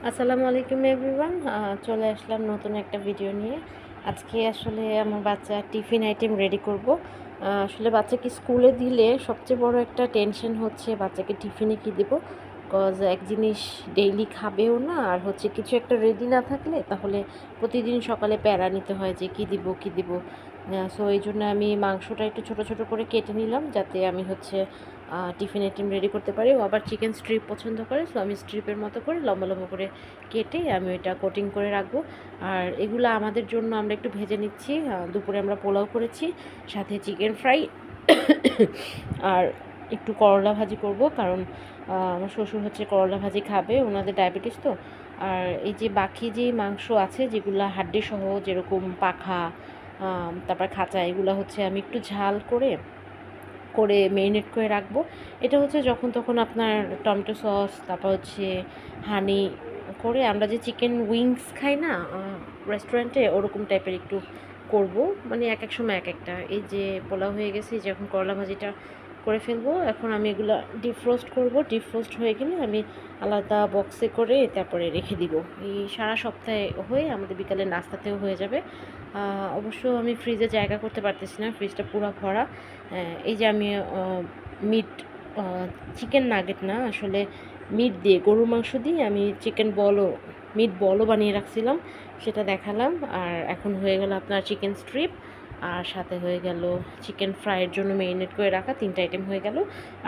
আসসালামু আলাইকুম এভরিওয়ান। চলে আসলাম নতুন একটা ভিডিও নিয়ে। আজকে আসলে আমার বাচ্চার টিফিন আইটেম রেডি করব। আসলে বাচ্চাকে স্কুলে দিলে সবচেয়ে বড় একটা টেনশন হচ্ছে বাচ্চাকে টিফিনে কী দেবো। কজ এক জিনিস ডেইলি খাবেও না, আর হচ্ছে কিছু একটা রেডি না থাকলে তাহলে প্রতিদিন সকালে প্যারা নিতে হয় যে কী দিব কী দিব। সো এই জন্য আমি মাংসটা একটু ছোট ছোট করে কেটে নিলাম, যাতে আমি হচ্ছে টিফিন আইটেম রেডি করতে পারি। ও আবার চিকেন স্ট্রিপ পছন্দ করে, সো আমি স্ট্রিপের মতো করে লম্বা লম্বা করে কেটে আমি এটা কোটিং করে রাখবো। আর এগুলো আমাদের জন্য আমরা একটু ভেজে নিচ্ছি। দুপুরে আমরা পোলাও করেছি, সাথে চিকেন ফ্রাই আর একটু করলা ভাজি করব, কারণ আমার শ্বশুর হচ্ছে করলা ভাজি খাবে, ওনাদের ডায়াবেটিস তো। আর এই যে বাকি যে মাংস আছে যেগুলো হাড্ডি সহ, যেরকম পাখা, তারপর খাঁচা, এগুলো হচ্ছে আমি একটু ঝাল করে করে মেরিনেট করে রাখবো। এটা হচ্ছে যখন তখন আপনার টমেটো সস, তারপর হচ্ছে হানি করে আমরা যে চিকেন উইংস খাই না রেস্টুরেন্টে, ওরকম টাইপের একটু করব। মানে এক এক সময় এক একটা। এই যে পোলাও হয়ে গেছে, যে এখন করলা ভাজিটা করে ফেলবো। এখন আমি এগুলো ডিফ্রোস্ট করব। ডিফ্রোস্ট হয়ে গেলে আমি আলাদা বক্সে করে তারপরে রেখে দিব। এই সারা সপ্তাহে হয়ে আমাদের বিকালে নাস্তাতেও হয়ে যাবে। অবশ্য আমি ফ্রিজে জায়গা করতে পারতেছি না, ফ্রিজটা পুরো ভরা। এই যে আমি মিট চিকেন নাগেট না, আসলে মিট দিয়ে, গরুর মাংস দিয়ে আমি চিকেন বলও, মিট বলও বানিয়ে রাখছিলাম, সেটা দেখালাম। আর এখন হয়ে গেল আপনার চিকেন স্ট্রিপ, আর সাথে হয়ে গেল চিকেন ফ্রাইয়ের জন্য মেরিনেট করে রাখা 3টা আইটেম হয়ে গেল।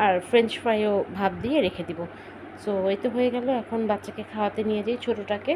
আর ফ্রেঞ্চ ফ্রাইও ভাপ দিয়ে রেখে দিব। সো এই তো হয়ে গেল। এখন বাচ্চাকে খাওয়াতে নিয়ে যাই ছোটোটাকে।